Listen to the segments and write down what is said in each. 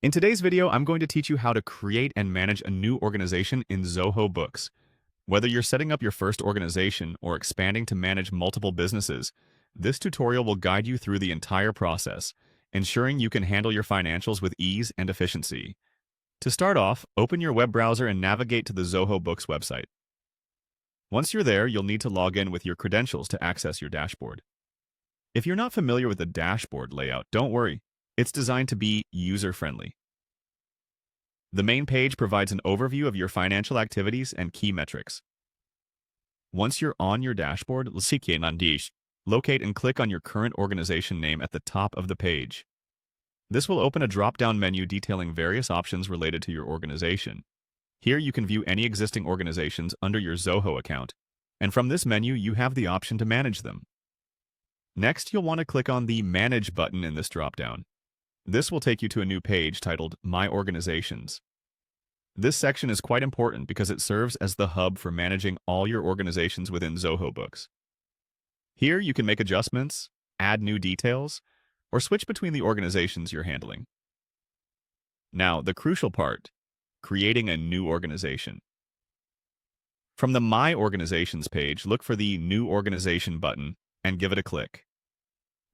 In today's video, I'm going to teach you how to create and manage a new organization in Zoho Books. Whether you're setting up your first organization or expanding to manage multiple businesses, this tutorial will guide you through the entire process, ensuring you can handle your financials with ease and efficiency. To start off, open your web browser and navigate to the Zoho Books website. Once you're there, you'll need to log in with your credentials to access your dashboard. If you're not familiar with the dashboard layout, don't worry. It's designed to be user-friendly. The main page provides an overview of your financial activities and key metrics. Once you're on your dashboard, locate and click on your current organization name at the top of the page. This will open a drop-down menu detailing various options related to your organization. Here you can view any existing organizations under your Zoho account, and from this menu you have the option to manage them. Next, you'll want to click on the Manage button in this drop-down. This will take you to a new page titled My Organizations. This section is quite important because it serves as the hub for managing all your organizations within Zoho Books. Here you can make adjustments, add new details, or switch between the organizations you're handling. Now, the crucial part, creating a new organization. From the My Organizations page, look for the New Organization button and give it a click.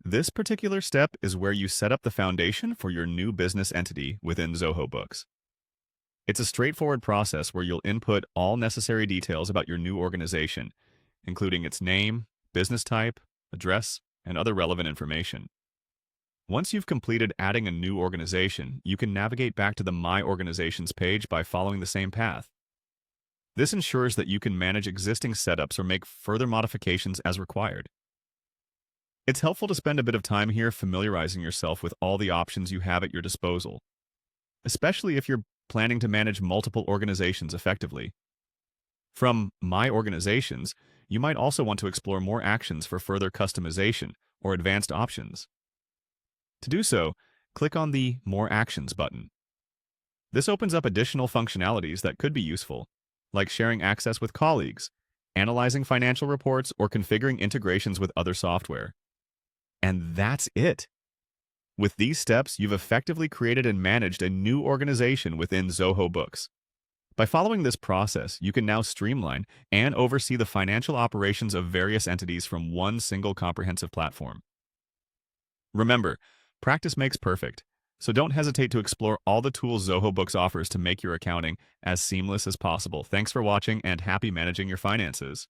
This particular step is where you set up the foundation for your new business entity within Zoho Books. It's a straightforward process where you'll input all necessary details about your new organization, including its name, business type, address, and other relevant information. Once you've completed adding a new organization, you can navigate back to the My Organizations page by following the same path. This ensures that you can manage existing setups or make further modifications as required. It's helpful to spend a bit of time here familiarizing yourself with all the options you have at your disposal, especially if you're planning to manage multiple organizations effectively. From My Organizations, you might also want to explore more actions for further customization or advanced options. To do so, click on the More Actions button. This opens up additional functionalities that could be useful, like sharing access with colleagues, analyzing financial reports, or configuring integrations with other software. And that's it. With these steps, you've effectively created and managed a new organization within Zoho Books. By following this process, you can now streamline and oversee the financial operations of various entities from one single comprehensive platform. Remember, practice makes perfect, so don't hesitate to explore all the tools Zoho Books offers to make your accounting as seamless as possible. Thanks for watching and happy managing your finances.